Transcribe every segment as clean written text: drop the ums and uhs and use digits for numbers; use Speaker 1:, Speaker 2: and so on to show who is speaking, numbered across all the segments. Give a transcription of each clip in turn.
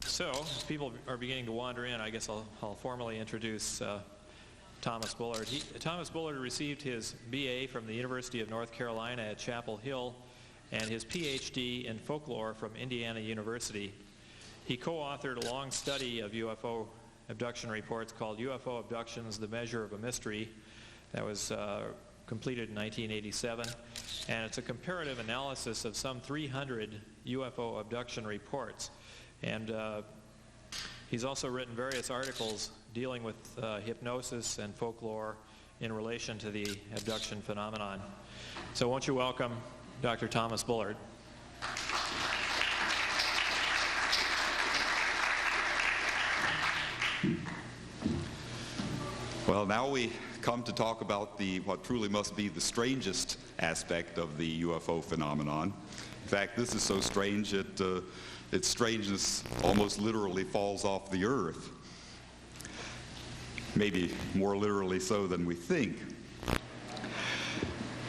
Speaker 1: So, as people are beginning to wander in, I guess I'll formally introduce Thomas Bullard. Thomas Bullard received his BA from the University of North Carolina at Chapel Hill and his PhD in folklore from Indiana University. He co-authored a long study of UFO abduction reports called UFO Abductions, The Measure of a Mystery. That was completed in 1987. And it's a comparative analysis of some 300 UFO abduction reports. And he's also written various articles dealing with hypnosis and folklore in relation to the abduction phenomenon. So won't you welcome Dr. Thomas Bullard.
Speaker 2: Well, now we come to talk about what truly must be the strangest aspect of the UFO phenomenon. In fact, this is so strange its strangeness almost literally falls off the earth. Maybe more literally so than we think.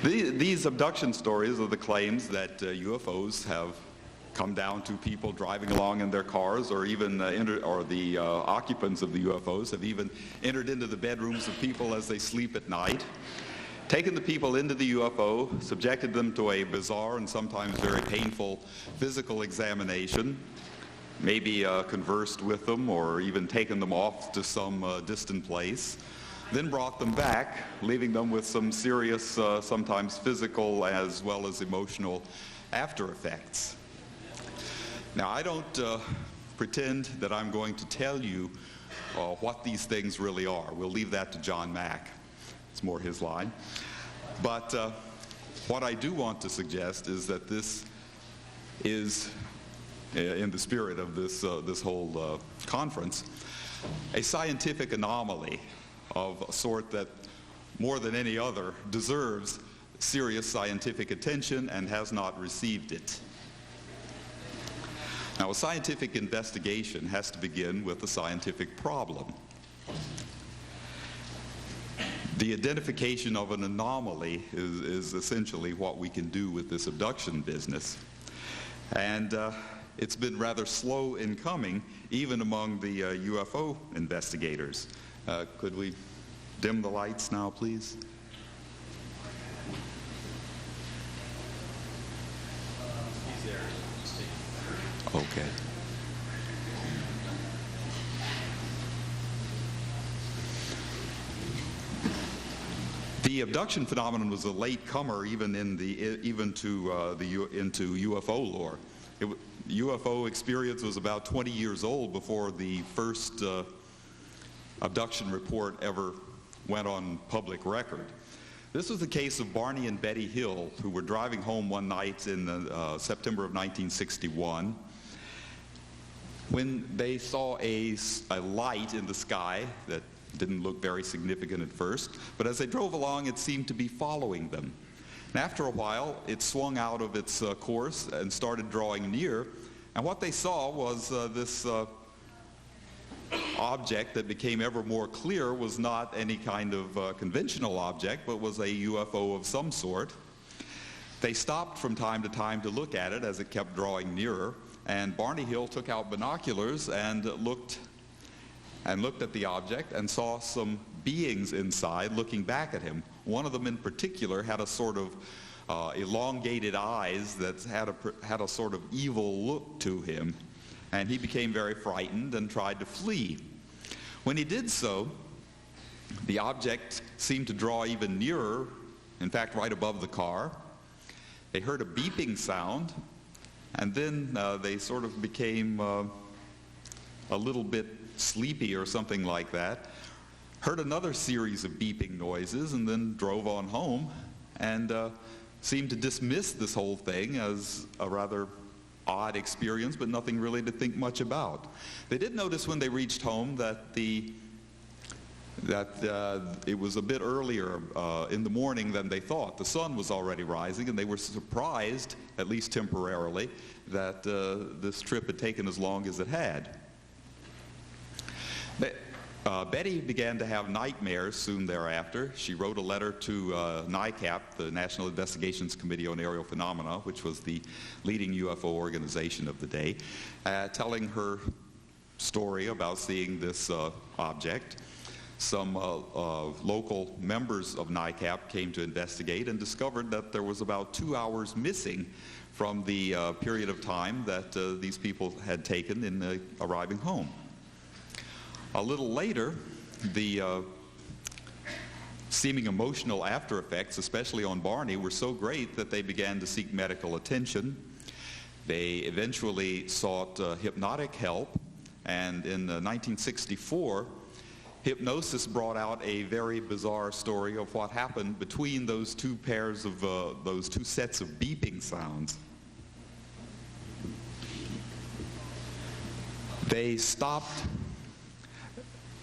Speaker 2: These abduction stories are the claims that UFOs have come down to people driving along in their cars, or even the occupants of the UFOs have even entered into the bedrooms of people as they sleep at night, taken the people into the UFO, subjected them to a bizarre and sometimes very painful physical examination, maybe conversed with them or even taken them off to some distant place, then brought them back, leaving them with some serious, sometimes physical as well as emotional after effects. Now, I don't pretend that I'm going to tell you what these things really are. We'll leave that to John Mack. It's more his line. But what I do want to suggest is that this is, in the spirit of this whole conference, a scientific anomaly of a sort that, more than any other, deserves serious scientific attention and has not received it. Now, a scientific investigation has to begin with a scientific problem. The identification of an anomaly is essentially what we can do with this abduction business. And it's been rather slow in coming, even among the UFO investigators. Could we dim the lights now, please?
Speaker 1: He's there.
Speaker 2: Okay. The abduction phenomenon was a late comer, even into UFO lore. UFO experience was about 20 years old before the first abduction report ever went on public record. This was the case of Barney and Betty Hill, who were driving home one night in September of 1961, when they saw a light in the sky that didn't look very significant at first, but as they drove along, it seemed to be following them. And after a while, it swung out of its course and started drawing near, and what they saw was this object that became ever more clear was not any kind of conventional object, but was a UFO of some sort. They stopped from time to time to look at it as it kept drawing nearer, and Barney Hill took out binoculars and looked at the object and saw some beings inside looking back at him. One of them in particular had a sort of elongated eyes that had a sort of evil look to him, and he became very frightened and tried to flee. When he did so, the object seemed to draw even nearer, in fact right above the car. They heard a beeping sound, and then they sort of became a little bit sleepy or something like that, heard another series of beeping noises, and then drove on home and seemed to dismiss this whole thing as a rather odd experience, but nothing really to think much about. They did notice when they reached home that it was a bit earlier in the morning than they thought. The sun was already rising, and they were surprised, at least temporarily, that this trip had taken as long as it had. Betty began to have nightmares soon thereafter. She wrote a letter to NICAP, the National Investigations Committee on Aerial Phenomena, which was the leading UFO organization of the day, telling her story about seeing this object. Some local members of NICAP came to investigate and discovered that there was about 2 hours missing from the period of time that these people had taken in arriving home. A little later, the seeming emotional after effects, especially on Barney, were so great that they began to seek medical attention. They eventually sought hypnotic help, and in 1964, hypnosis brought out a very bizarre story of what happened between those two pairs of, those two sets of beeping sounds. They stopped.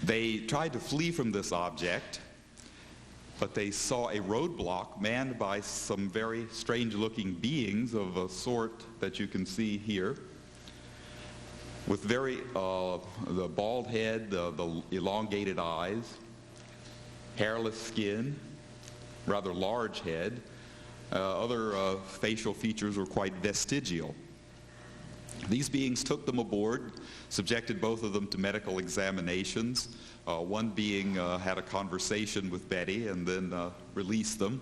Speaker 2: They tried to flee from this object, but they saw a roadblock manned by some very strange-looking beings of a sort that you can see here, with very, the bald head, the elongated eyes, hairless skin, rather large head. Other facial features were quite vestigial. These beings took them aboard, subjected both of them to medical examinations. One being had a conversation with Betty and then released them.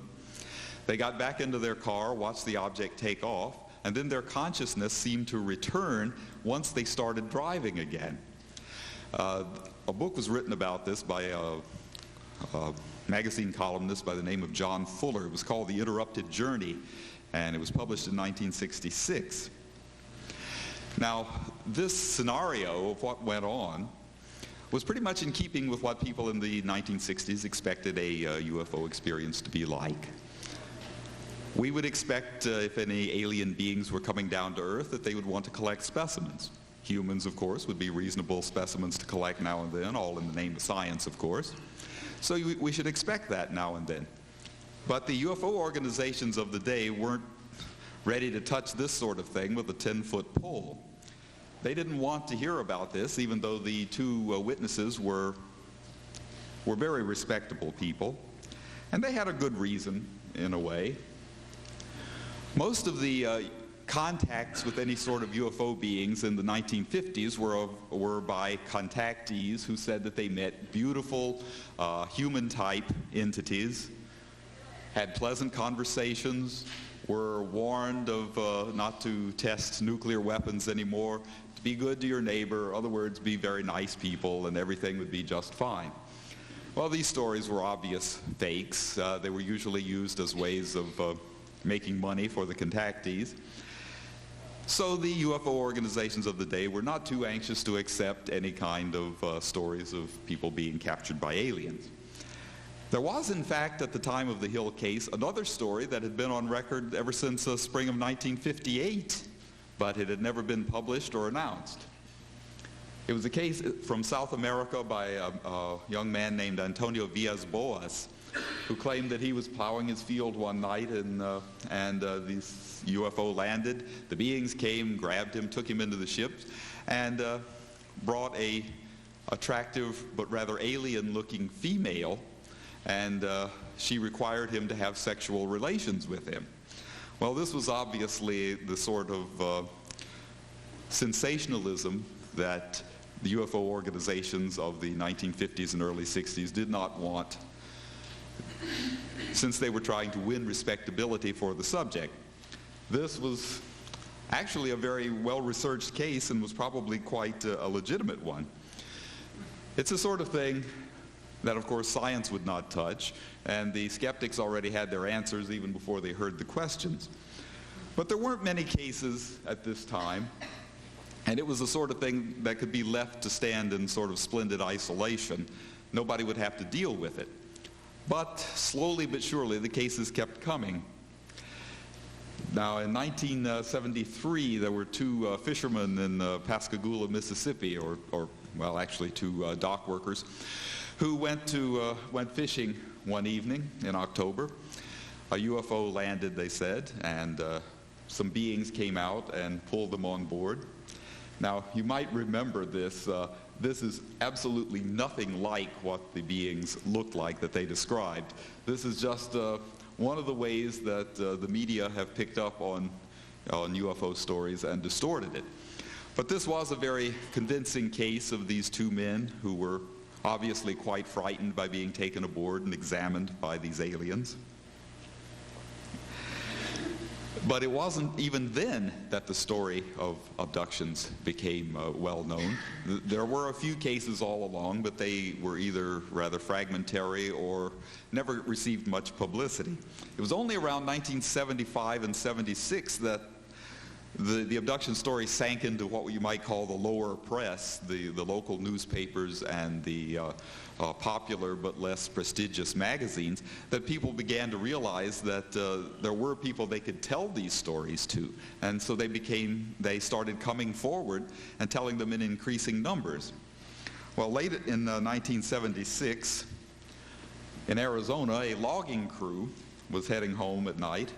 Speaker 2: They got back into their car, watched the object take off, and then their consciousness seemed to return once they started driving again. A book was written about this by a magazine columnist by the name of John Fuller. It was called The Interrupted Journey, and it was published in 1966. Now, this scenario of what went on was pretty much in keeping with what people in the 1960s expected a UFO experience to be like. We would expect, if any alien beings were coming down to Earth, that they would want to collect specimens. Humans, of course, would be reasonable specimens to collect now and then, all in the name of science, of course. So we should expect that now and then. But the UFO organizations of the day weren't ready to touch this sort of thing with a 10-foot pole. They didn't want to hear about this, even though the two witnesses were very respectable people. And they had a good reason, in a way. Most of the contacts with any sort of UFO beings in the 1950s were by contactees who said that they met beautiful human-type entities, had pleasant conversations, were warned of not to test nuclear weapons anymore, to be good to your neighbor, in other words, be very nice people, and everything would be just fine. Well, these stories were obvious fakes. They were usually used as ways of making money for the contactees. So the UFO organizations of the day were not too anxious to accept any kind of stories of people being captured by aliens. There was, in fact, at the time of the Hill case, another story that had been on record ever since the spring of 1958, but it had never been published or announced. It was a case from South America by a young man named Antonio Villas-Boas, who claimed that he was plowing his field one night and this UFO landed. The beings came, grabbed him, took him into the ship, and brought a attractive but rather alien-looking female, and she required him to have sexual relations with him. Well, this was obviously the sort of sensationalism that the UFO organizations of the 1950s and early 60s did not want, since they were trying to win respectability for the subject. This was actually a very well-researched case and was probably quite a legitimate one. It's the sort of thing that, of course, science would not touch, and the skeptics already had their answers even before they heard the questions. But there weren't many cases at this time, and it was the sort of thing that could be left to stand in sort of splendid isolation. Nobody would have to deal with it. But slowly but surely, the cases kept coming. Now, in 1973, there were two fishermen in Pascagoula, Mississippi, or well, actually two dock workers, who went fishing one evening in October. A UFO landed, they said, and some beings came out and pulled them on board. Now, you might remember this. This is absolutely nothing like what the beings looked like that they described. This is just one of the ways that the media have picked up on UFO stories and distorted it. But this was a very convincing case of these two men who were obviously quite frightened by being taken aboard and examined by these aliens. But it wasn't even then that the story of abductions became well known. There were a few cases all along, but they were either rather fragmentary or never received much publicity. It was only around 1975 and 76 that the abduction story sank into what you might call the lower press, the local newspapers and the popular but less prestigious magazines, that people began to realize that there were people they could tell these stories to. And so they started coming forward and telling them in increasing numbers. Well, late in 1976, in Arizona, a logging crew was heading home at night,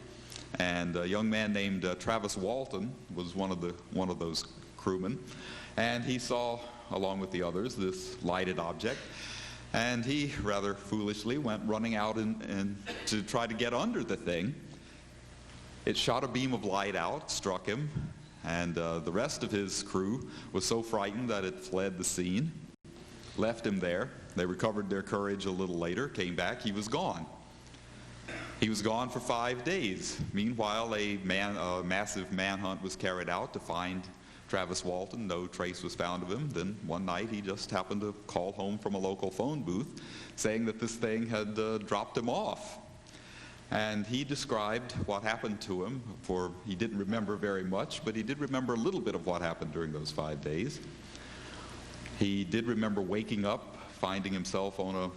Speaker 2: and a young man named Travis Walton was one of those crewmen, and he saw, along with the others, this lighted object, and he rather foolishly went running out and to try to get under the thing. It shot a beam of light out, struck him, and the rest of his crew was so frightened that it fled the scene, left him there. They recovered their courage a little later, came back, he was gone. He was gone for 5 days. Meanwhile, a massive manhunt was carried out to find Travis Walton. No trace was found of him. Then one night he just happened to call home from a local phone booth saying that this thing had dropped him off. And he described what happened to him, for he didn't remember very much, but he did remember a little bit of what happened during those 5 days. He did remember waking up, finding himself on a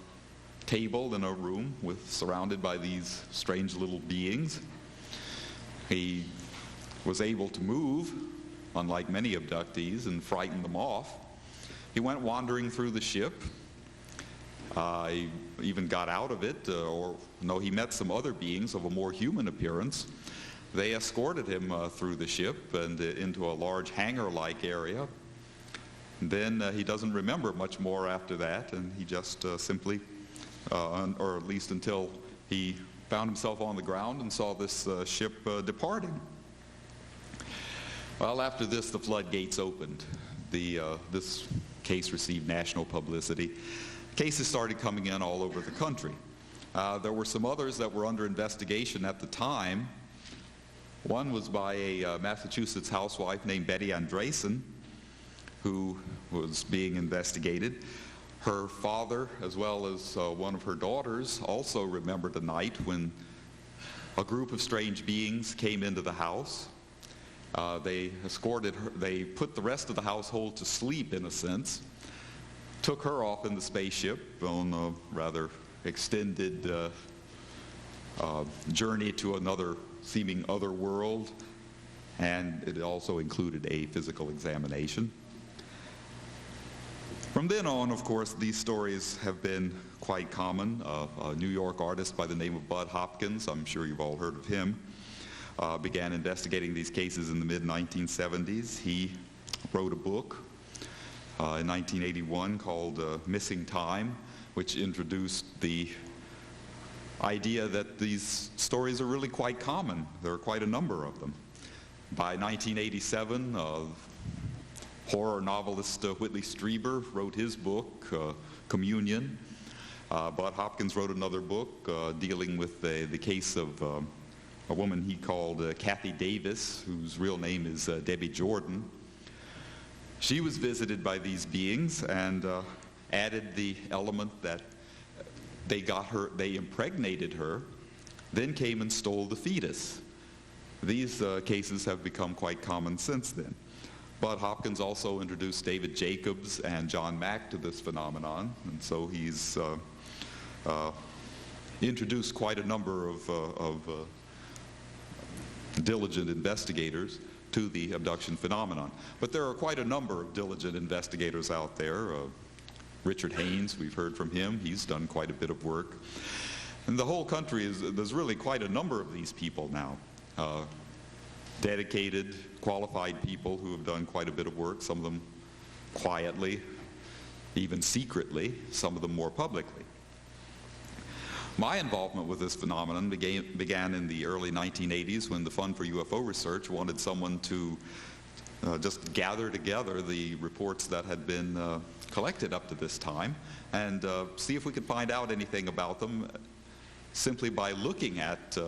Speaker 2: table in a room surrounded by these strange little beings. He was able to move, unlike many abductees, and frighten them off. He went wandering through the ship. He even got out of it, he met some other beings of a more human appearance. They escorted him through the ship and into a large hangar-like area. And then he doesn't remember much more after that, and he just simply or at least until he found himself on the ground and saw this ship departing. Well, after this, the floodgates opened. This case received national publicity. Cases started coming in all over the country. There were some others that were under investigation at the time. One was by a Massachusetts housewife named Betty Andresen, who was being investigated. Her father, as well as one of her daughters, also remembered a night when a group of strange beings came into the house. They escorted her, they put the rest of the household to sleep, in a sense, took her off in the spaceship on a rather extended journey to another seeming other world, and it also included a physical examination. From then on, of course, these stories have been quite common. A New York artist by the name of Bud Hopkins, I'm sure you've all heard of him, began investigating these cases in the mid-1970s. He wrote a book in 1981 called Missing Time, which introduced the idea that these stories are really quite common. There are quite a number of them. By 1987, horror novelist Whitley Strieber wrote his book, Communion. Bud Hopkins wrote another book dealing with the case of a woman he called Kathy Davis, whose real name is Debbie Jordan. She was visited by these beings and added the element that they impregnated her, then came and stole the fetus. These cases have become quite common since then. Bud Hopkins also introduced David Jacobs and John Mack to this phenomenon, and so he's introduced quite a number of diligent investigators to the abduction phenomenon. But there are quite a number of diligent investigators out there. Richard Haynes, we've heard from him. He's done quite a bit of work. And the whole country there's really quite a number of these people now. dedicated, qualified people who have done quite a bit of work, some of them quietly, even secretly, some of them more publicly. My involvement with this phenomenon began in the early 1980s when the Fund for UFO Research wanted someone to just gather together the reports that had been collected up to this time and see if we could find out anything about them simply by looking at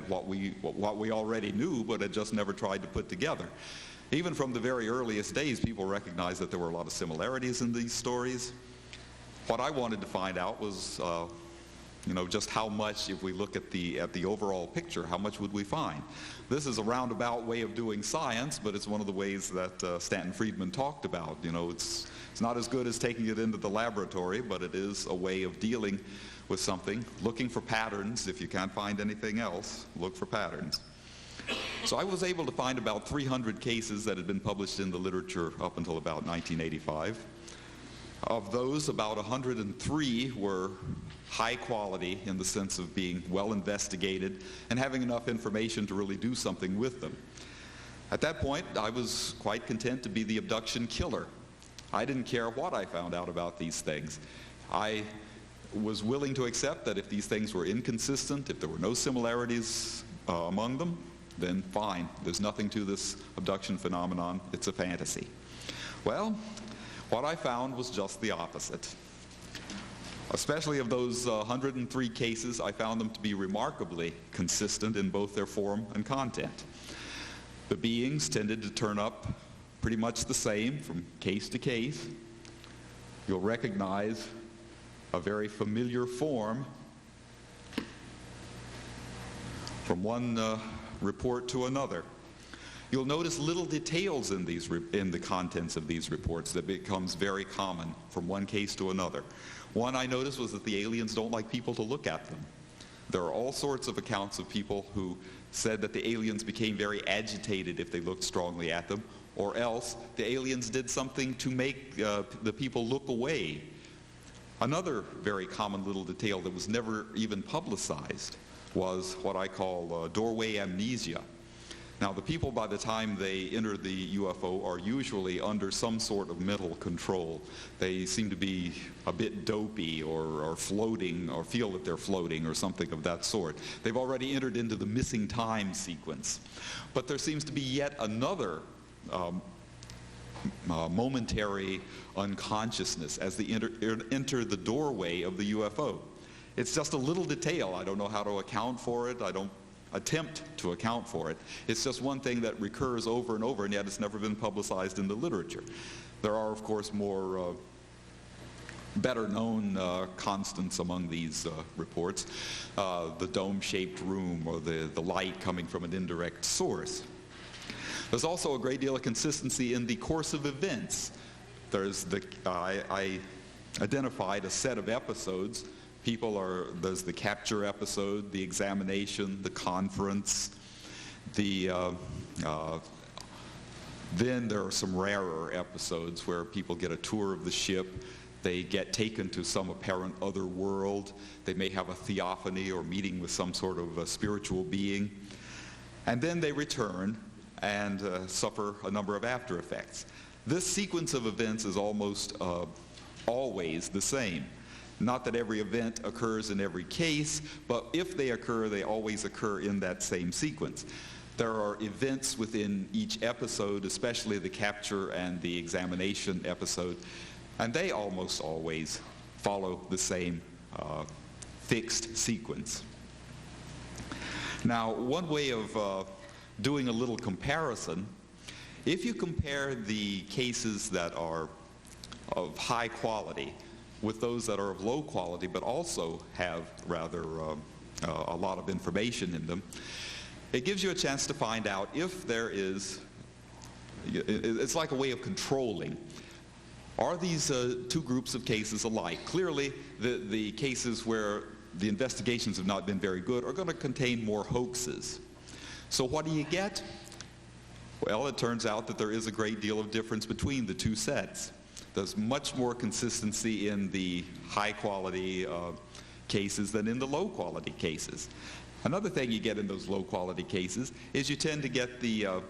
Speaker 2: what we already knew but had just never tried to put together. Even from the very earliest days, people recognized that there were a lot of similarities in these stories. What I wanted to find out was just how much, if we look at the overall picture, how much would we find? This is a roundabout way of doing science, but it's one of the ways that Stanton Friedman talked about. It's not as good as taking it into the laboratory, but it is a way of dealing with something, looking for patterns. If you can't find anything else, look for patterns. So I was able to find about 300 cases that had been published in the literature up until about 1985. Of those, about 103 were high quality in the sense of being well investigated and having enough information to really do something with them. At that point, I was quite content to be the abduction killer. I didn't care what I found out about these things. I was willing to accept that if these things were inconsistent, if there were no similarities among them, then fine. There's nothing to this abduction phenomenon. It's a fantasy. Well, what I found was just the opposite. Especially of those 103 cases, I found them to be remarkably consistent in both their form and content. The beings tended to turn up pretty much the same from case to case. You'll recognize a very familiar form from one report to another. You'll notice little details in the contents of these reports that becomes very common from one case to another. One I noticed was that the aliens don't like people to look at them. There are all sorts of accounts of people who said that the aliens became very agitated if they looked strongly at them, or else the aliens did something to make the people look away. Another very common little detail that was never even publicized was what I call doorway amnesia. Now, the people, by the time they enter the UFO, are usually under some sort of mental control. They seem to be a bit dopey or floating, or feel that they're floating or something of that sort. They've already entered into the missing time sequence. But there seems to be yet another momentary unconsciousness as they enter the doorway of the UFO. It's just a little detail. I don't know how to account for it. I don't attempt to account for it. It's just one thing that recurs over and over, and yet it's never been publicized in the literature. There are, of course, more better known constants among these reports. The dome-shaped room, or the light coming from an indirect source. There's also a great deal of consistency in the course of events. I identified a set of episodes. There's the capture episode, the examination, the conference, then there are some rarer episodes where people get a tour of the ship, they get taken to some apparent other world, they may have a theophany or meeting with some sort of a spiritual being, and then they return and suffer a number of after effects. This sequence of events is almost always the same. Not that every event occurs in every case, but if they occur, they always occur in that same sequence. There are events within each episode, especially the capture and the examination episode, and they almost always follow the same fixed sequence. Now, one way of doing a little comparison, if you compare the cases that are of high quality with those that are of low quality but also have rather a lot of information in them, it gives you a chance to find out if there is, it's like a way of controlling. Are these two groups of cases alike? Clearly, the cases where the investigations have not been very good are going to contain more hoaxes. So what do you get? Well, it turns out that there is a great deal of difference between the two sets. There's much more consistency in the high-quality cases than in the low-quality cases. Another thing you get in those low-quality cases is you tend to get the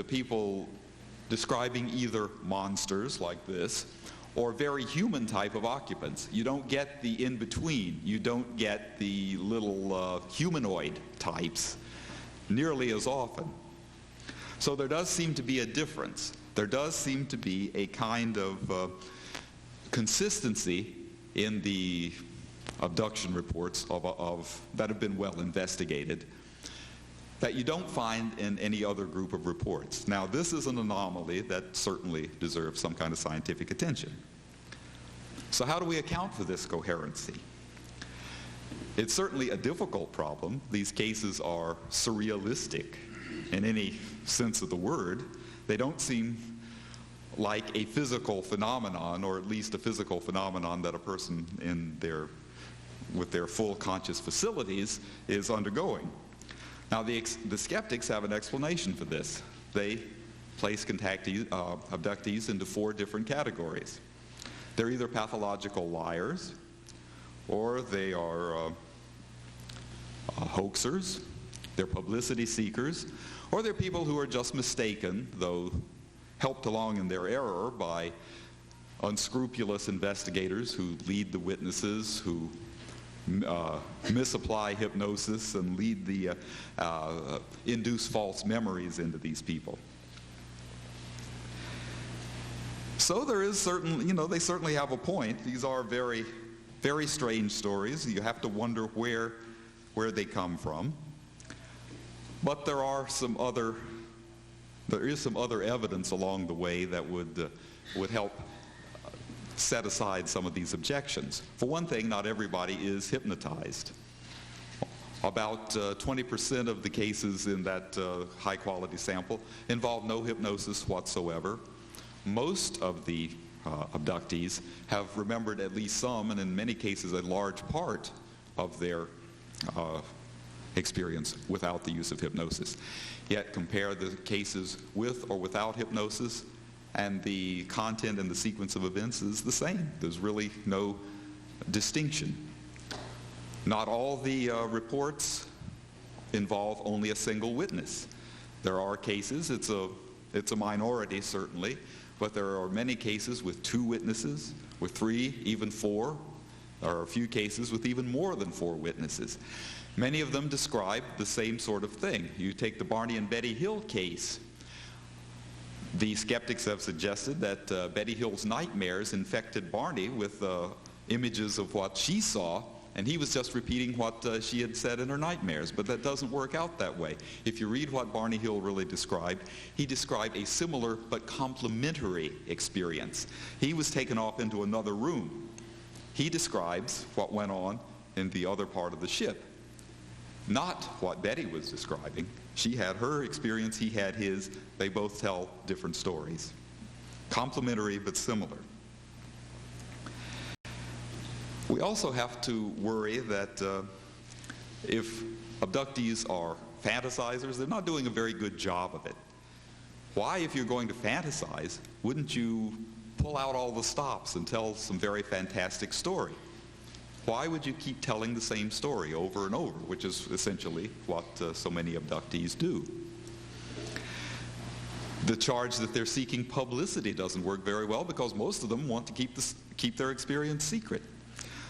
Speaker 2: people describing either monsters like this or very human type of occupants. You don't get the in-between. You don't get the little humanoid types nearly as often. So there does seem to be a difference. There does seem to be a kind of consistency in the abduction reports that have been well investigated that you don't find in any other group of reports. Now, this is an anomaly that certainly deserves some kind of scientific attention. So how do we account for this coherency? It's certainly a difficult problem. These cases are surrealistic in any sense of the word. They don't seem like a physical phenomenon, or at least a physical phenomenon that a person with their full conscious facilities is undergoing. Now, the skeptics have an explanation for this. They place abductees into 4 different categories. They're either pathological liars, or they are hoaxers, they're publicity seekers, or they're people who are just mistaken, though helped along in their error by unscrupulous investigators who lead the witnesses, who misapply hypnosis and lead induce false memories into these people. So there is they certainly have a point. These are very, very strange stories. You have to wonder where they come from. But there is some other evidence along the way that would help set aside some of these objections. For one thing, not everybody is hypnotized. About 20% of the cases in that high-quality sample involve no hypnosis whatsoever. Most of the abductees have remembered at least some, and in many cases a large part of their experience without the use of hypnosis. Yet compare the cases with or without hypnosis, and the content and the sequence of events is the same. There's really no distinction. Not all the reports involve only a single witness. There are cases, it's a minority certainly, but there are many cases with 2 witnesses, with 3, even 4. There are a few cases with even more than 4 witnesses. Many of them describe the same sort of thing. You take the Barney and Betty Hill case. The skeptics have suggested that Betty Hill's nightmares infected Barney with images of what she saw, and he was just repeating what she had said in her nightmares. But that doesn't work out that way. If you read what Barney Hill really described, he described a similar but complementary experience. He was taken off into another room. He describes what went on in the other part of the ship, not what Betty was describing. She had her experience, he had his. They both tell different stories. Complementary but similar. We also have to worry that if abductees are fantasizers, they're not doing a very good job of it. Why, if you're going to fantasize, wouldn't you pull out all the stops and tell some very fantastic story? Why would you keep telling the same story over and over, which is essentially what so many abductees do? The charge that they're seeking publicity doesn't work very well because most of them want to keep their experience secret.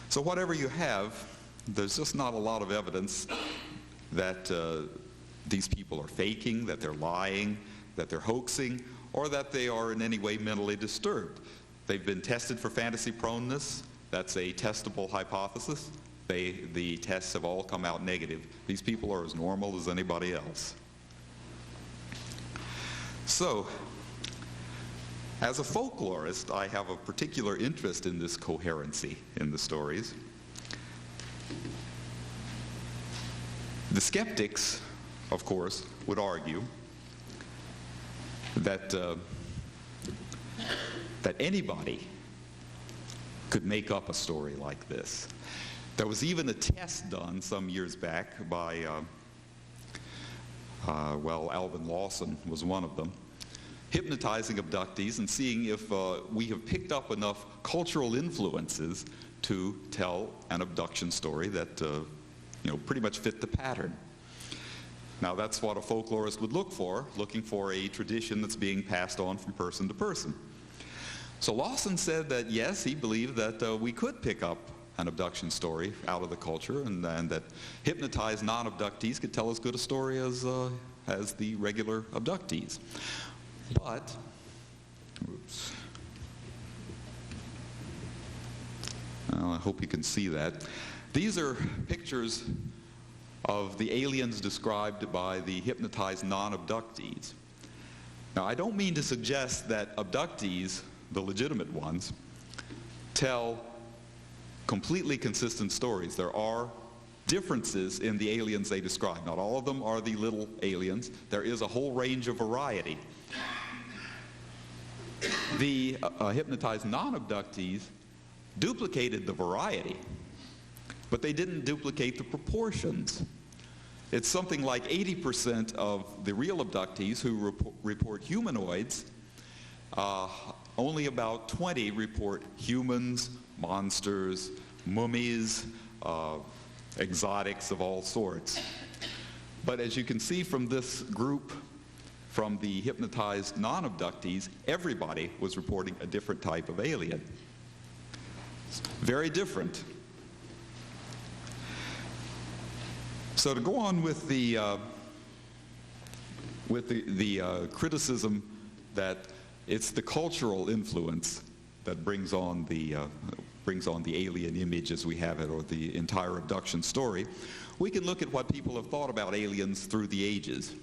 Speaker 2: So whatever you have, there's just not a lot of evidence that these people are faking, that they're lying, that they're hoaxing, or that they are in any way mentally disturbed. They've been tested for fantasy proneness. That's a testable hypothesis. The tests have all come out negative. These people are as normal as anybody else. So, as a folklorist, I have a particular interest in this coherency in the stories. The skeptics, of course, would argue that anybody could make up a story like this. There was even a test done some years back by, Alvin Lawson was one of them, hypnotizing abductees and seeing if we have picked up enough cultural influences to tell an abduction story that pretty much fit the pattern. Now that's what a folklorist would look for, looking for a tradition that's being passed on from person to person. So Lawson said that yes, he believed that we could pick up an abduction story out of the culture, and that hypnotized non-abductees could tell as good a story as the regular abductees. But, oops. Well, I hope you can see that. These are pictures of the aliens described by the hypnotized non-abductees. Now, I don't mean to suggest that abductees, the legitimate ones, tell completely consistent stories. There are differences in the aliens they describe. Not all of them are the little aliens. There is a whole range of variety. The hypnotized non-abductees duplicated the variety, but they didn't duplicate the proportions. It's something like 80% of the real abductees who report humanoids. Only about 20 report humans, monsters, mummies, exotics of all sorts. But as you can see from this group, from the hypnotized non-abductees, everybody was reporting a different type of alien. Very different. So to go on with the criticism that it's the cultural influence that brings on the alien image as we have it, or the entire abduction story, we can look at what people have thought about aliens through the ages.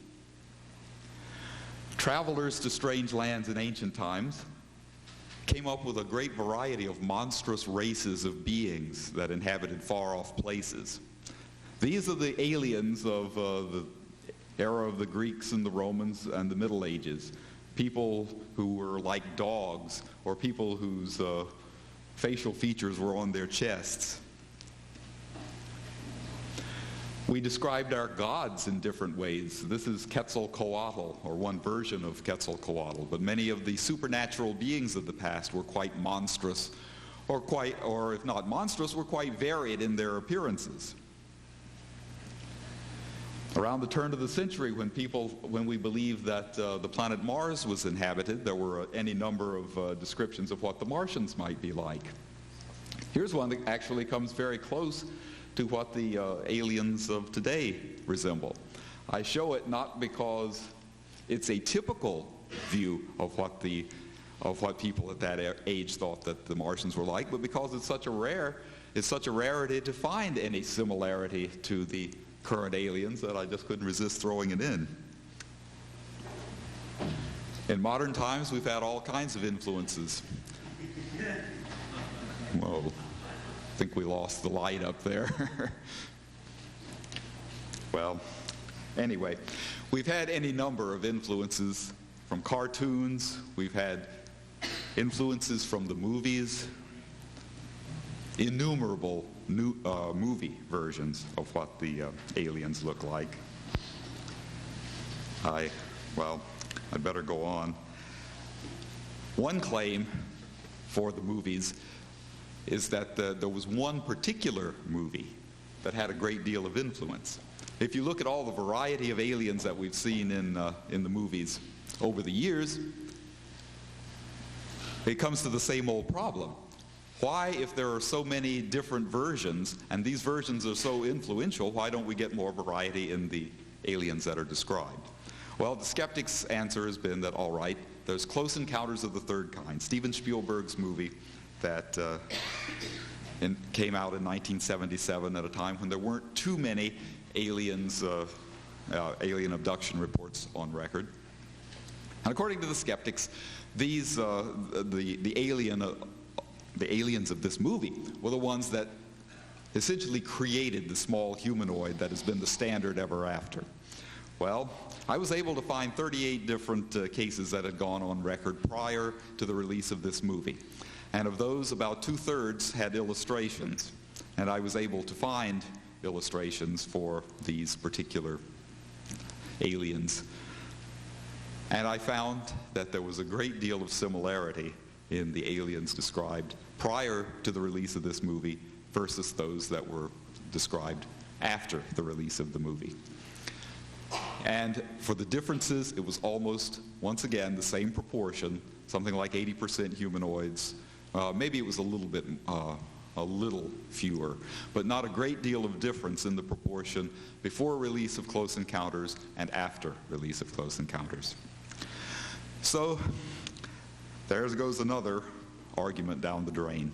Speaker 2: Travelers to strange lands in ancient times came up with a great variety of monstrous races of beings that inhabited far-off places. These are the aliens of the era of the Greeks and the Romans and the Middle Ages. People who were like dogs, or people whose facial features were on their chests. We described our gods in different ways. This is Quetzalcoatl, or one version of Quetzalcoatl, but many of the supernatural beings of the past were quite monstrous, or if not monstrous, were quite varied in their appearances. Around the turn of the century, when we believed that the planet Mars was inhabited, there were any number of descriptions of what the Martians might be like. Here's one that actually comes very close to what the aliens of today resemble. I show it not because it's a typical view of what people at that age thought that the Martians were like, but because it's such a rarity to find any similarity to the current aliens that I just couldn't resist throwing it in. In modern times, we've had all kinds of influences. Whoa. I think we lost the light up there. Well, anyway, we've had any number of influences from cartoons. We've had influences from the movies. Innumerable new movie versions of what the aliens look like. I'd better go on. One claim for the movies is that there was one particular movie that had a great deal of influence. If you look at all the variety of aliens that we've seen in the movies over the years, it comes to the same old problem. Why, if there are so many different versions, and these versions are so influential, why don't we get more variety in the aliens that are described? Well, the skeptics' answer has been that, all right, there's Close Encounters of the Third Kind, Steven Spielberg's movie that came out in 1977 at a time when there weren't too many alien abduction reports on record. And according to the skeptics, the aliens of this movie were the ones that essentially created the small humanoid that has been the standard ever after. Well, I was able to find 38 different cases that had gone on record prior to the release of this movie. And of those, about 2/3 had illustrations. And I was able to find illustrations for these particular aliens. And I found that there was a great deal of similarity in the aliens described prior to the release of this movie versus those that were described after the release of the movie. And for the differences, it was almost, once again, the same proportion, something like 80% humanoids. Maybe it was a little fewer, but not a great deal of difference in the proportion before release of Close Encounters and after release of Close Encounters. So there goes another argument down the drain.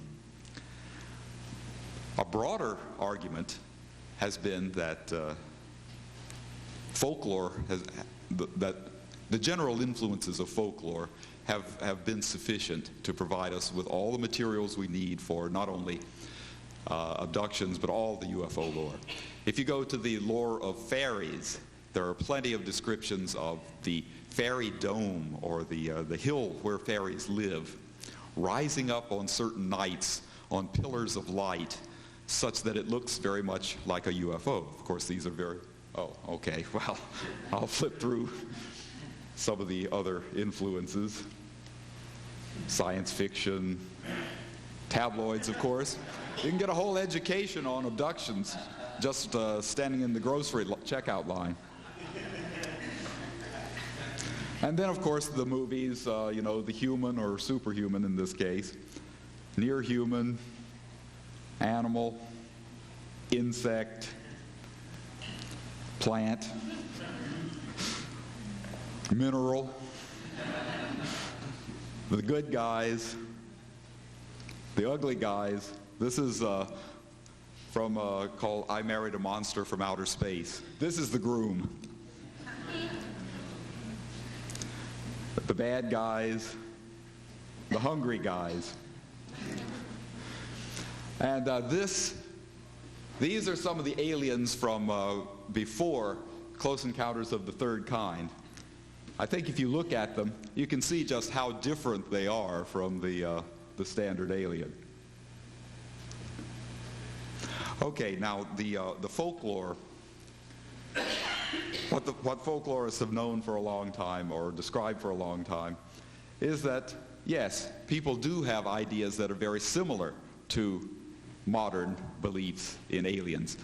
Speaker 2: A broader argument has been that that the general influences of folklore have been sufficient to provide us with all the materials we need for not only abductions, but all the UFO lore. If you go to the lore of fairies, there are plenty of descriptions of the fairy dome, or the hill where fairies live, rising up on certain nights on pillars of light, such that it looks very much like a UFO. Of course, these are very... Oh, okay, well, I'll flip through some of the other influences. Science fiction, tabloids, of course. You can get a whole education on abductions just standing in the grocery checkout line. And then, of course, the movies, you know, the human or superhuman in this case, near human, animal, insect, plant, mineral, the good guys, the ugly guys. This is from called I Married a Monster from Outer Space. This is the groom. The bad guys, the hungry guys. And these are some of the aliens from before Close Encounters of the Third Kind. I think if you look at them, you can see just how different they are from the standard alien. Okay, now the folklore, what folklorists have known for a long time, or described for a long time, is that, yes, people do have ideas that are very similar to modern beliefs in aliens.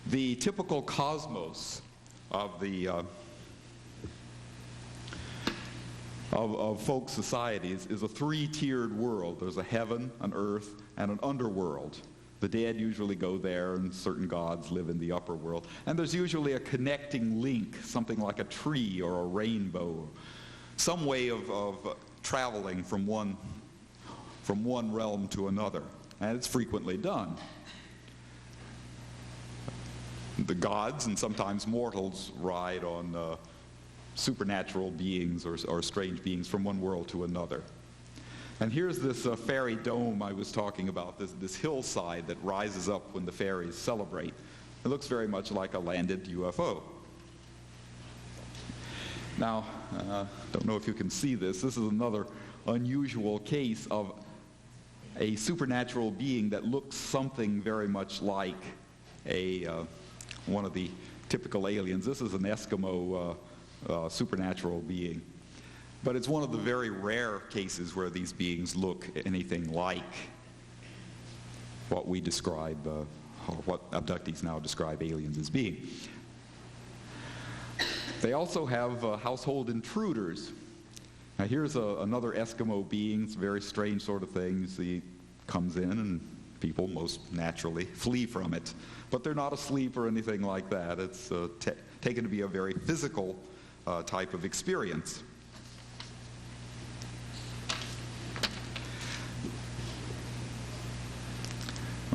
Speaker 2: The typical cosmos of the of folk societies is a three-tiered world. There's a heaven, an earth, and an underworld. The dead usually go there, and certain gods live in the upper world. And there's usually a connecting link, something like a tree or a rainbow, some way of traveling from one realm to another. And it's frequently done. The gods and sometimes mortals ride on supernatural beings or strange beings from one world to another. And here's this fairy dome I was talking about, this hillside that rises up when the fairies celebrate. It looks very much like a landed UFO. Now, don't know if you can see this. This is another unusual case of a supernatural being that looks something very much like one of the typical aliens. This is an Eskimo supernatural being. But it's one of the very rare cases where these beings look anything like what we describe, or what abductees now describe aliens as being. They also have household intruders. Now here's another Eskimo being. It's a very strange sort of thing. He comes in and people most naturally flee from it. But they're not asleep or anything like that. It's taken to be a very physical type of experience.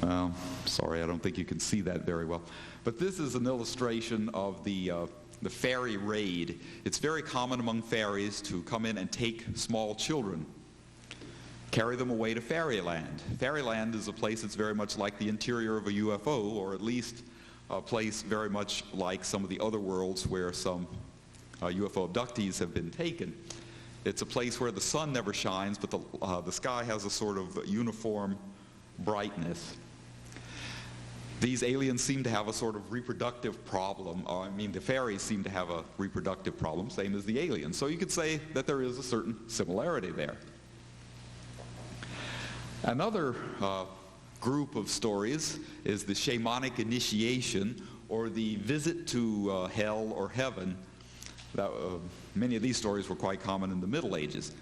Speaker 2: Well, sorry, I don't think you can see that very well. But this is an illustration of the fairy raid. It's very common among fairies to come in and take small children, carry them away to fairyland. Fairyland is a place that's very much like the interior of a UFO, or at least a place very much like some of the other worlds where some UFO abductees have been taken. It's a place where the sun never shines, but the sky has a sort of uniform brightness. These aliens seem to have a sort of reproductive problem. I mean, the fairies seem to have a reproductive problem, same as the aliens. So you could say that there is a certain similarity there. Another group of stories is the shamanic initiation, or the visit to hell or heaven. Many of these stories were quite common in the Middle Ages.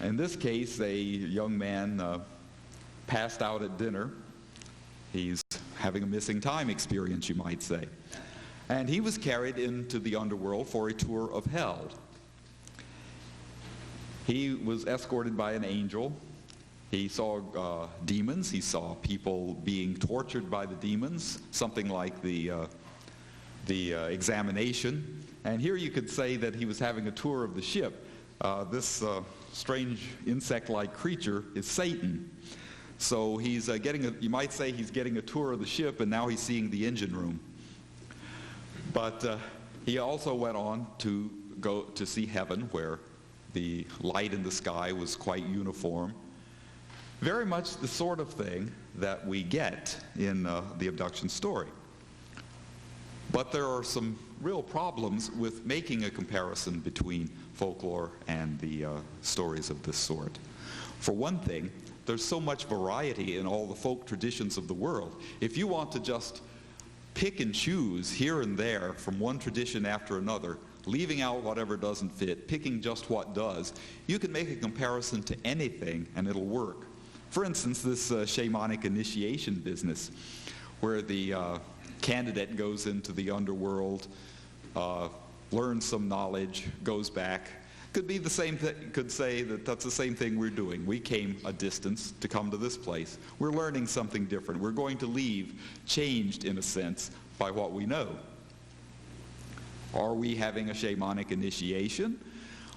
Speaker 2: In this case, a young man passed out at dinner. He's having a missing time experience, you might say. And he was carried into the underworld for a tour of hell. He was escorted by an angel. He saw demons. He saw people being tortured by the demons, something like the examination. And here you could say that he was having a tour of the ship. This strange insect-like creature is Satan. So he's you might say he's getting a tour of the ship, and now he's seeing the engine room. But he also went on to go to see heaven, where the light in the sky was quite uniform. Very much the sort of thing that we get in the abduction story. But there are some real problems with making a comparison between folklore and the stories of this sort. For one thing, there's so much variety in all the folk traditions of the world. If you want to just pick and choose here and there from one tradition after another, leaving out whatever doesn't fit, picking just what does, you can make a comparison to anything and it'll work. For instance, this shamanic initiation business, where the candidate goes into the underworld, learns some knowledge, goes back. Could be the same thing. Could say that that's the same thing we're doing. We came a distance to come to this place. We're learning something different. We're going to leave changed, in a sense, by what we know. Are we having a shamanic initiation?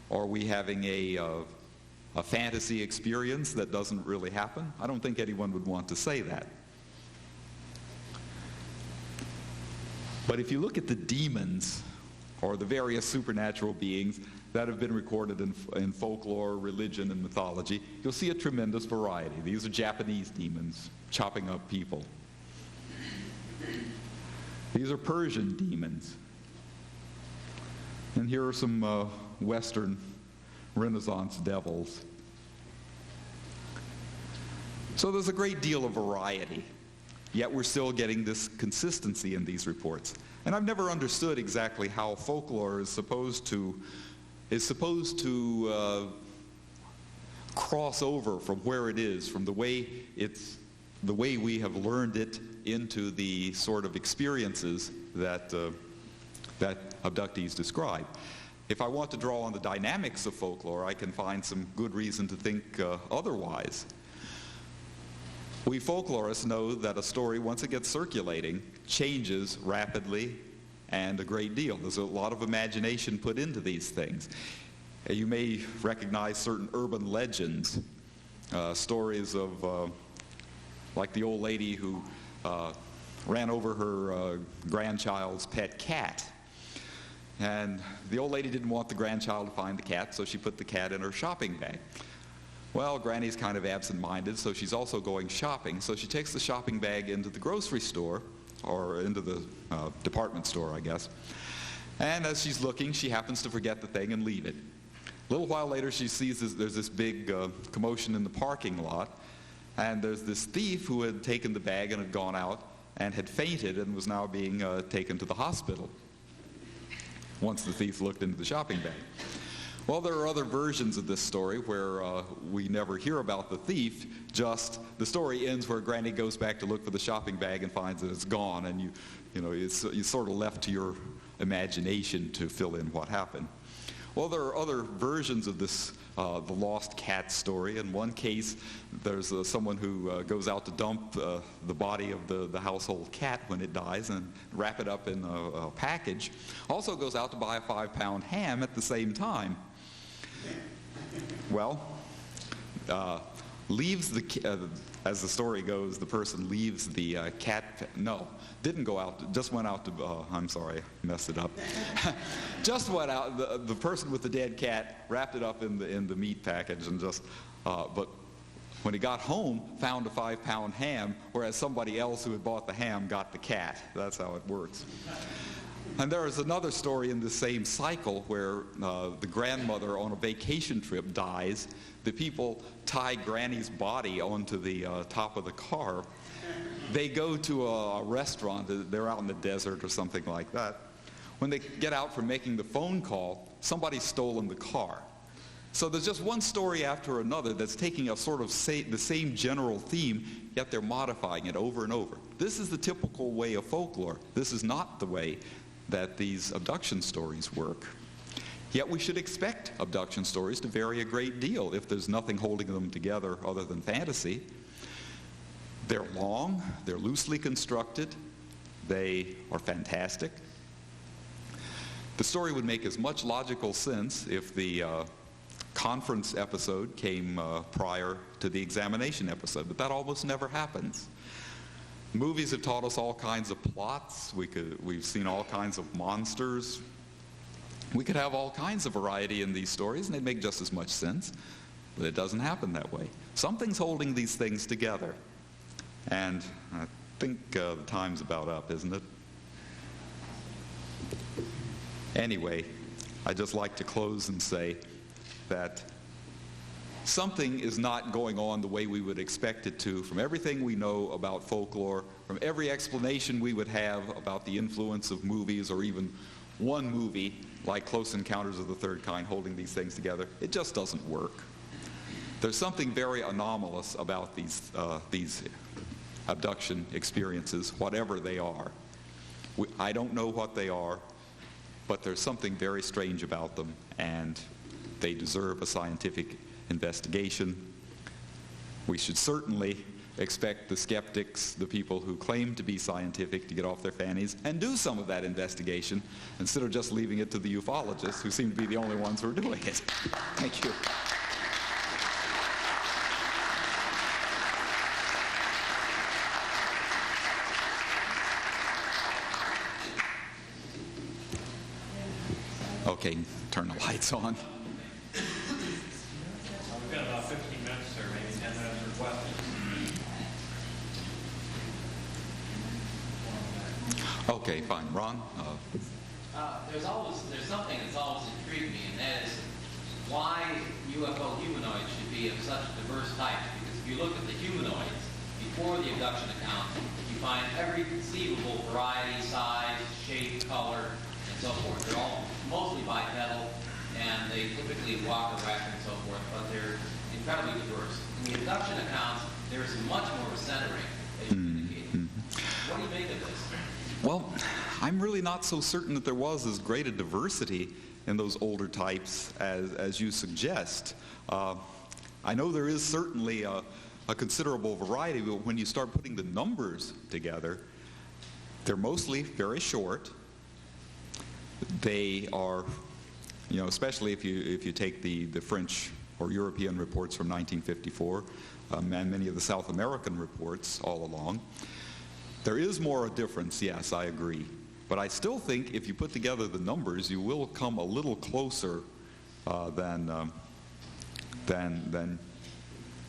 Speaker 2: Are we having a fantasy experience that doesn't really happen? I don't think anyone would want to say that. But if you look at the demons, or the various supernatural beings that have been recorded in folklore, religion, and mythology, you'll see a tremendous variety. These are Japanese demons chopping up people. These are Persian demons. And here are some Western Renaissance devils. So there's a great deal of variety, yet we're still getting this consistency in these reports. And I've never understood exactly how folklore is supposed to cross over from where it is, from the way we have learned it, into the sort of experiences that abductees describe. If I want to draw on the dynamics of folklore, I can find some good reason to think otherwise. We folklorists know that a story, once it gets circulating, changes rapidly and a great deal. There's a lot of imagination put into these things. You may recognize certain urban legends, stories of like the old lady who ran over her grandchild's pet cat. And the old lady didn't want the grandchild to find the cat, so she put the cat in her shopping bag. Well, Granny's kind of absent-minded, so she's also going shopping. So she takes the shopping bag into the grocery store, or into the department store, I guess. And as she's looking, she happens to forget the thing and leave it. A little while later, she sees there's this big commotion in the parking lot, and there's this thief who had taken the bag and had gone out and had fainted and was now being taken to the hospital once the thief looked into the shopping bag. Well, there are other versions of this story where we never hear about the thief, just the story ends where Granny goes back to look for the shopping bag and finds that it's gone, and you're sort of left to your imagination to fill in what happened. Well, there are other versions of this, the lost cat story. In one case, there's someone who goes out to dump the body of the household cat when it dies and wrap it up in a package. Also goes out to buy a 5-pound ham at the same time. Well, leaves as the story goes, the person leaves the didn't go out, just went out to, I'm sorry, I messed it up. Just went out, the person with the dead cat wrapped it up in the meat package and just, but when he got home, found a 5-pound ham, whereas somebody else who had bought the ham got the cat. That's how it works. And there is another story in the same cycle where the grandmother on a vacation trip dies. The people tie Granny's body onto the top of the car. They go to a restaurant. They're out in the desert or something like that. When they get out from making the phone call, somebody's stolen the car. So there's just one story after another that's taking a sort of the same general theme, yet they're modifying it over and over. This is the typical way of folklore. This is not the way that these abduction stories work. Yet we should expect abduction stories to vary a great deal if there's nothing holding them together other than fantasy. They're long, they're loosely constructed, they are fantastic. The story would make as much logical sense if the conference episode came prior to the examination episode, but that almost never happens. Movies have taught us all kinds of plots. We've seen all kinds of monsters. We could have all kinds of variety in these stories, and they'd make just as much sense, but it doesn't happen that way. Something's holding these things together, and I think the time's about up, isn't it? Anyway, I'd just like to close and say that something is not going on the way we would expect it to from everything we know about folklore, from every explanation we would have about the influence of movies or even one movie like Close Encounters of the Third Kind holding these things together. It just doesn't work. There's something very anomalous about these abduction experiences, whatever they are. I don't know what they are, but there's something very strange about them, and they deserve a scientific investigation. We should certainly expect the skeptics, the people who claim to be scientific, to get off their fannies and do some of that investigation instead of just leaving it to the ufologists, who seem to be the only ones who are doing it. Thank you. Okay, turn the lights on.
Speaker 1: We've got about 15 minutes or maybe 10 minutes for questions.
Speaker 2: Okay, fine. Ron?
Speaker 3: There's something that's always intrigued me, and that is why UFO humanoids should be of such diverse types. Because if you look at the humanoids before the abduction account, you find every conceivable variety, size, shape, color, and so forth. They're all mostly bipedal, and they typically walk erect and so forth, but they're incredibly diverse. In the abduction accounts, there's much more of a centering, as you indicated. What do you make of this?
Speaker 2: Well, I'm really not so certain that there was as great a diversity in those older types as you suggest. I know there is certainly a considerable variety, but when you start putting the numbers together, they're mostly very short. They are, especially if you take the French or European reports from 1954 and many of the South American reports all along, there is more a difference, yes, I agree. But I still think if you put together the numbers, you will come a little closer than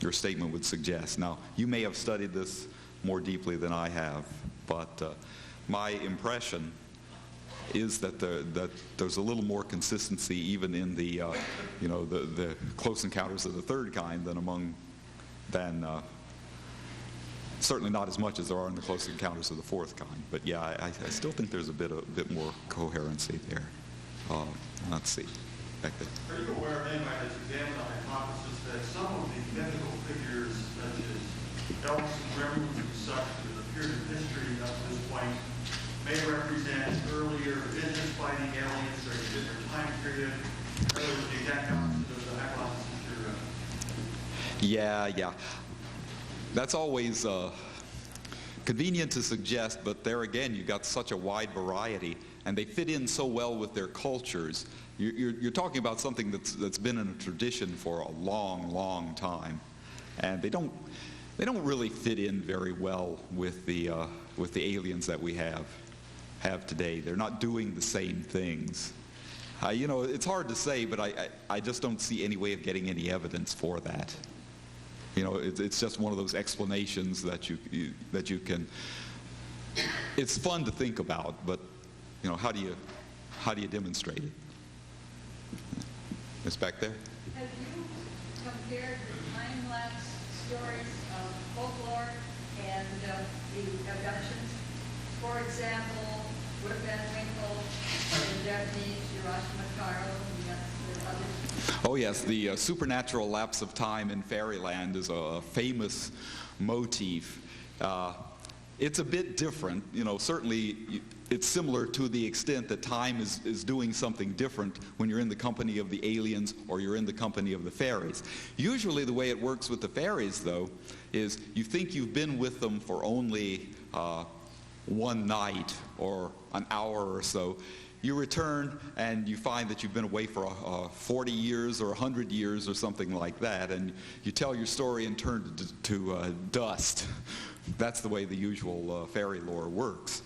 Speaker 2: your statement would suggest. Now, you may have studied this more deeply than I have, but my impression is that there's a little more consistency even in the Close Encounters of the Third Kind than certainly not as much as there are in the Close Encounters of the Fourth Kind. But yeah, I still think there's a bit more coherency there. Let's see, back there.
Speaker 4: Are you aware of anybody that's examined the hypothesis that some of the mythical figures, such as elves and gremlins and such, that have appeared in history up to this point, may represent earlier business fighting aliens during a different time period? Or the exact opposite of the hypothesis you're
Speaker 2: Yeah. That's always convenient to suggest, but there again, you've got such a wide variety, and they fit in so well with their cultures. You're talking about something that's been in a tradition for a long, long time, and they don't really fit in very well with the aliens that we have today. They're not doing the same things. It's hard to say, but I just don't see any way of getting any evidence for that. It's just one of those explanations that you can. It's fun to think about, but how do you demonstrate it? It's back there.
Speaker 5: Have you compared the time-lapse stories of folklore and the abductions? For example, Rip Van Winkle, the Japanese, Hiroshima Taro, and the others?
Speaker 2: Oh yes, the supernatural lapse of time in fairyland is a famous motif. It's a bit different, certainly it's similar to the extent that time is doing something different when you're in the company of the aliens or you're in the company of the fairies. Usually the way it works with the fairies, though, is you think you've been with them for only one night or an hour or so. You return and you find that you've been away for 40 years or 100 years or something like that, and you tell your story and turn to dust. That's the way the usual fairy lore works.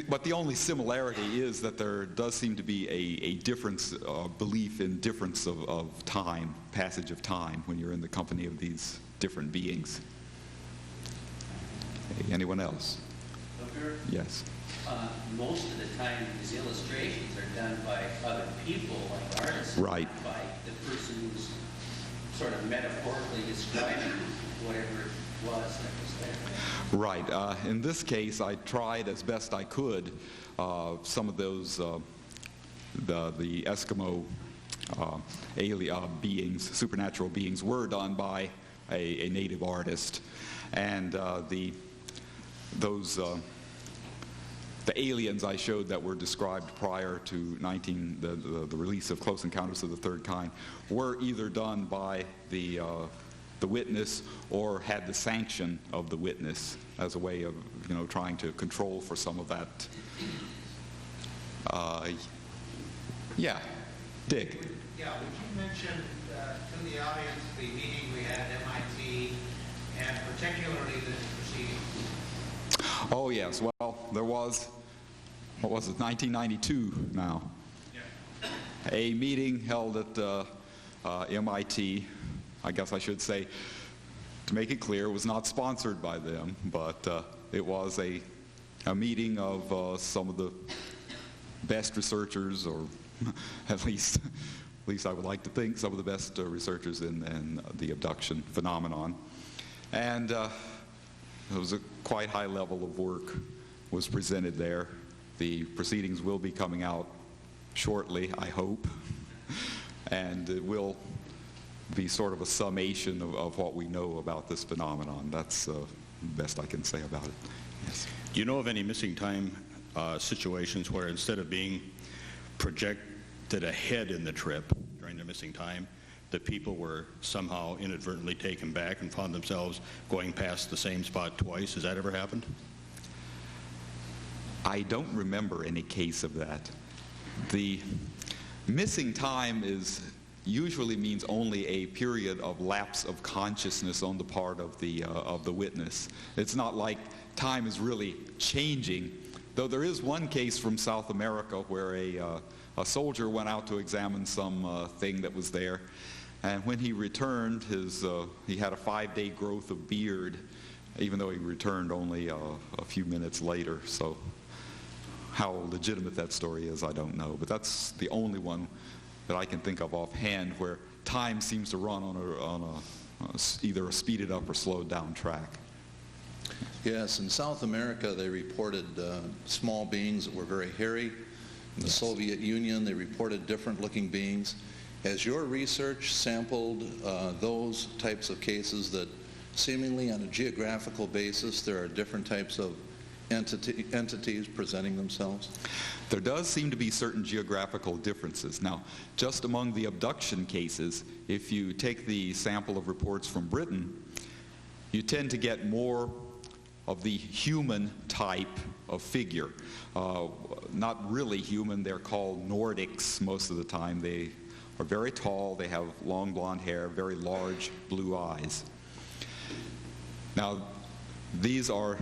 Speaker 2: But the only similarity is that there does seem to be a difference, belief in difference of time, passage of time, when you're in the company of these different beings. Okay, anyone else?
Speaker 6: Up here?
Speaker 2: Yes.
Speaker 3: Most of the time, these illustrations are done by other people, like artists,
Speaker 2: Right.
Speaker 3: not by the person who's sort of metaphorically describing whatever it was that was there.
Speaker 2: Right. In this case, I tried as best I could. Some of those, the Eskimo alien beings, supernatural beings, were done by a native artist, and the aliens I showed that were described prior to the release of Close Encounters of the Third Kind were either done by the witness or had the sanction of the witness as a way of trying to control for some of that. Yeah, Dick.
Speaker 6: Yeah, would you mention to the audience the meeting we had at MIT and particularly this proceeding?
Speaker 2: Oh yes, well there was, what was it, 1992 now.
Speaker 6: Yeah.
Speaker 2: A meeting held at MIT. I guess I should say, to make it clear, it was not sponsored by them, but it was a meeting of some of the best researchers, or at least I would like to think some of the best researchers in the abduction phenomenon. And it was a quite high level of work was presented there. The proceedings will be coming out shortly, I hope, and it will be sort of a summation of what we know about this phenomenon. That's the best I can say about it. Yes.
Speaker 7: Do you know of any missing time situations where instead of being projected ahead in the trip during the missing time, the people were somehow inadvertently taken back and found themselves going past the same spot twice? Has that ever happened?
Speaker 2: I don't remember any case of that. The missing time usually means only a period of lapse of consciousness on the part of the witness. It's not like time is really changing, though there is one case from South America where a soldier went out to examine some thing that was there, and when he returned, he had a 5-day growth of beard, even though he returned only a few minutes later. So how legitimate that story is, I don't know, but that's the only one that I can think of offhand where time seems to run on either a speeded up or slowed down track.
Speaker 8: Yes, in South America they reported small beings that were very hairy. In the Soviet Union they reported different looking beings. Has your research sampled those types of cases that seemingly on a geographical basis there are different types of entities presenting themselves?
Speaker 2: There does seem to be certain geographical differences. Now, just among the abduction cases, if you take the sample of reports from Britain, you tend to get more of the human type of figure. Not really human, they're called Nordics most of the time. They are very tall, they have long blonde hair, very large blue eyes. Now, these are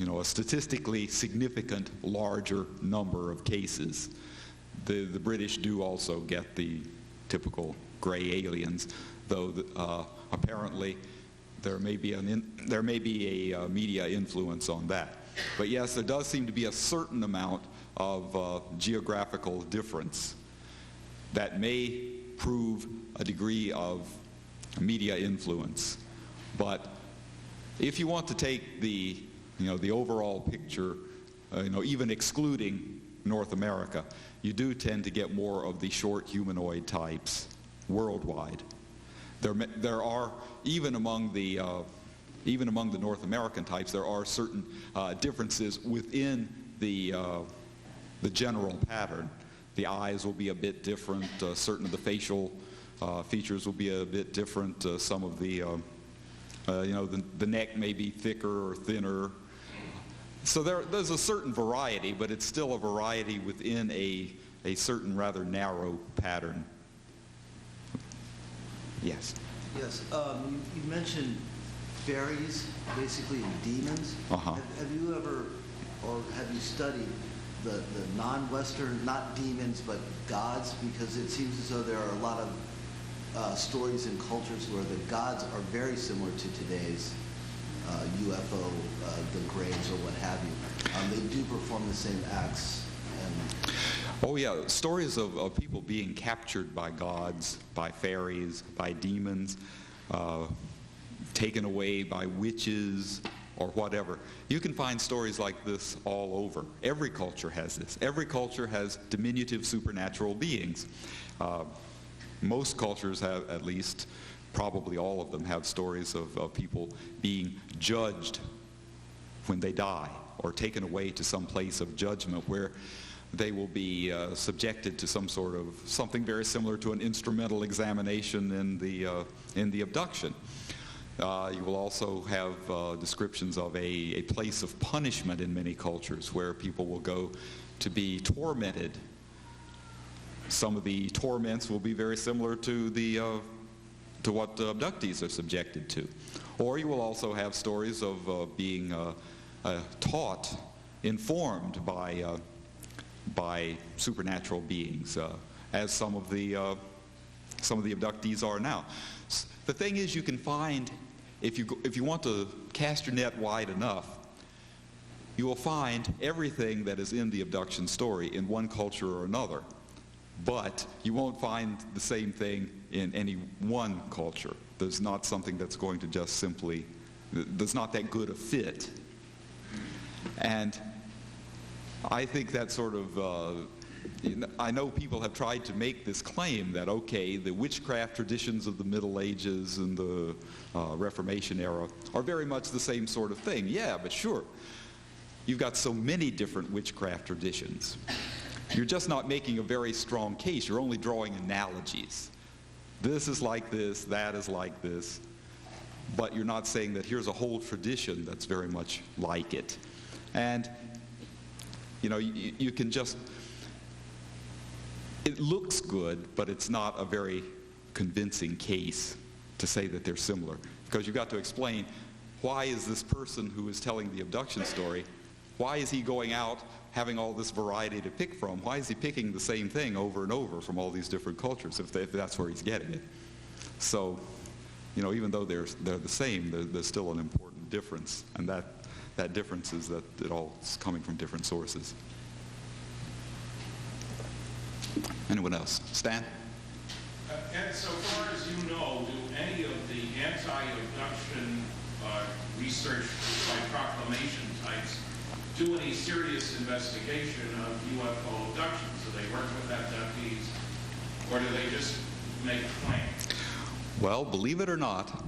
Speaker 2: a statistically significant larger number of cases. The British do also get the typical gray aliens, though apparently there may be a media influence on that. But yes, there does seem to be a certain amount of geographical difference that may prove a degree of media influence. But if you want to take the overall picture, even excluding North America, you do tend to get more of the short humanoid types worldwide. There are, even among the North American types, there are certain differences within the general pattern. The eyes will be a bit different. Certain of the facial features will be a bit different. Some of the neck may be thicker or thinner. So there's a certain variety, but it's still a variety within a certain rather narrow pattern. Yes.
Speaker 9: Yes. You mentioned fairies, basically demons.
Speaker 2: Uh-huh.
Speaker 9: Have you ever, or have you studied the non-Western, not demons, but gods? Because it seems as though there are a lot of stories and cultures where the gods are very similar to today's UFO, the graves or what have you. They do perform the same acts.
Speaker 2: Oh yeah, stories of people being captured by gods, by fairies, by demons, taken away by witches or whatever. You can find stories like this all over. Every culture has this. Every culture has diminutive supernatural beings. Most cultures have, at least, probably all of them have stories of people being judged when they die, or taken away to some place of judgment where they will be subjected to something very similar to an instrumental examination in the abduction. You will also have descriptions of a place of punishment in many cultures where people will go to be tormented. Some of the torments will be very similar to what abductees are subjected to. Or you will also have stories of being taught, informed by supernatural beings, as some of the abductees are now. The thing is, you can find, if you want to cast your net wide enough, you will find everything that is in the abduction story in one culture or another. But you won't find the same thing in any one culture. There's not something that's going to just simply, there's not that good a fit. And I think that sort of, I know people have tried to make this claim that, okay, the witchcraft traditions of the Middle Ages and the Reformation era are very much the same sort of thing. Yeah, but sure, you've got so many different witchcraft traditions. You're just not making a very strong case. You're only drawing analogies. This is like this, that is like this. But you're not saying that here's a whole tradition that's very much like it. And, you can just, it looks good, but it's not a very convincing case to say that they're similar. Because you've got to explain, why is this person who is telling the abduction story, why is he going out having all this variety to pick from? Why is he picking the same thing over and over from all these different cultures if that's where he's getting it? So, even though they're the same, there's still an important difference, and that difference is that it all is coming from different sources. Anyone else? Stan?
Speaker 10: Ed, so far as you know, do any of the anti-abduction research by proclamation types do any serious investigation of UFO abductions? Do they work with abductees, or do they just make a claim?
Speaker 2: Well, believe it or not,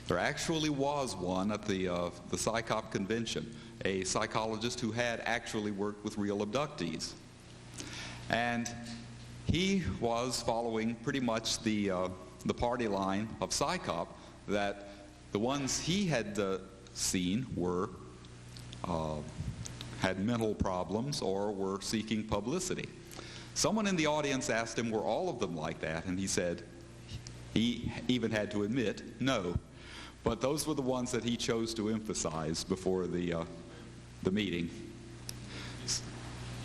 Speaker 2: there actually was one at the PsyCop convention, a psychologist who had actually worked with real abductees. And he was following pretty much the party line of PsyCop, that the ones he had seen were had mental problems or were seeking publicity. Someone in the audience asked him, were all of them like that? And he said, he even had to admit, no. But those were the ones that he chose to emphasize before the meeting.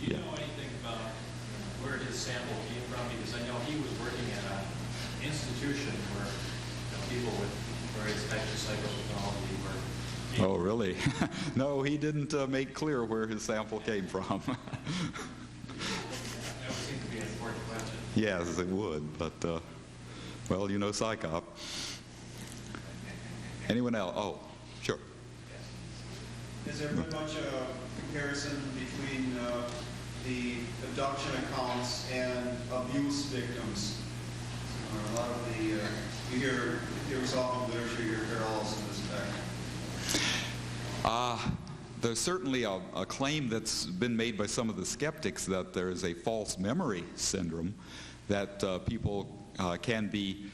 Speaker 1: Do you know anything about where his sample came from? Because I know he was working at an institution where people with various types of psychopathology were.
Speaker 2: Oh, really? No, he didn't make clear where his sample came from. Yes, it would, but, well, you know psychop. Anyone else? Oh, sure.
Speaker 11: Has there been much comparison between the abduction accounts and abuse victims? A lot of the, you hear often literature, you hear parallels in this fact.
Speaker 2: There's certainly a claim that's been made by some of the skeptics that there is a false memory syndrome, that people can be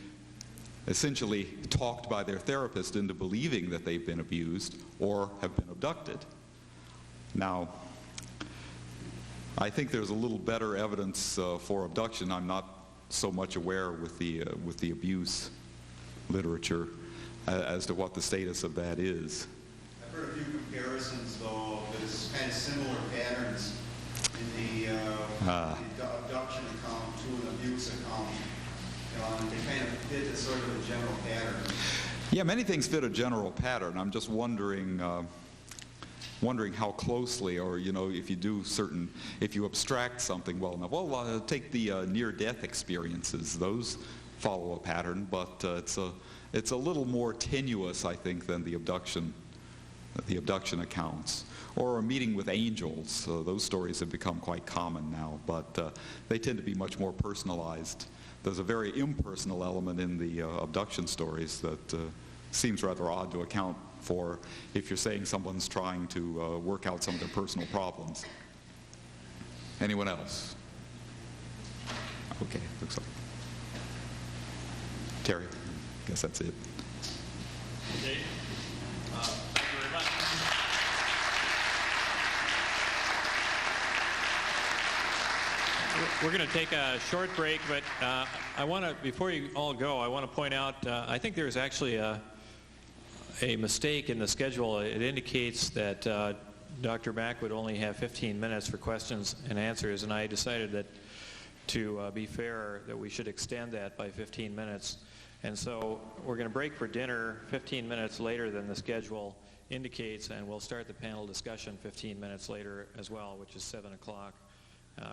Speaker 2: essentially talked by their therapist into believing that they've been abused or have been abducted. Now, I think there's a little better evidence for abduction. I'm not so much aware with the abuse literature as to what the status of that is.
Speaker 11: I've heard a few comparisons, though, there's kind of similar patterns in the abduction account to an abuse account. And they kind of fit a sort of a general pattern.
Speaker 2: Yeah, many things fit a general pattern. I'm just wondering how closely, or if you do if you abstract something well enough. Well, take the near-death experiences; those follow a pattern, but it's a little more tenuous, I think, than the abduction accounts. Or a meeting with angels. Those stories have become quite common now, but they tend to be much more personalized. There's a very impersonal element in the abduction stories that seems rather odd to account for if you're saying someone's trying to work out some of their personal problems. Anyone else? Okay, looks like. Terry, I guess that's it.
Speaker 1: Okay. Thank you very much. We're going to take a short break, but I want to, before you all go, I want to point out, I think there's actually a mistake in the schedule. It indicates that Dr. Mack would only have 15 minutes for questions and answers, and I decided that to be fair, that we should extend that by 15 minutes. And so we're going to break for dinner 15 minutes later than the schedule indicates, and we'll start the panel discussion 15 minutes later as well, which is 7 o'clock.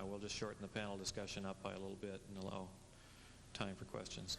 Speaker 1: We'll just shorten the panel discussion up by a little bit and allow time for questions.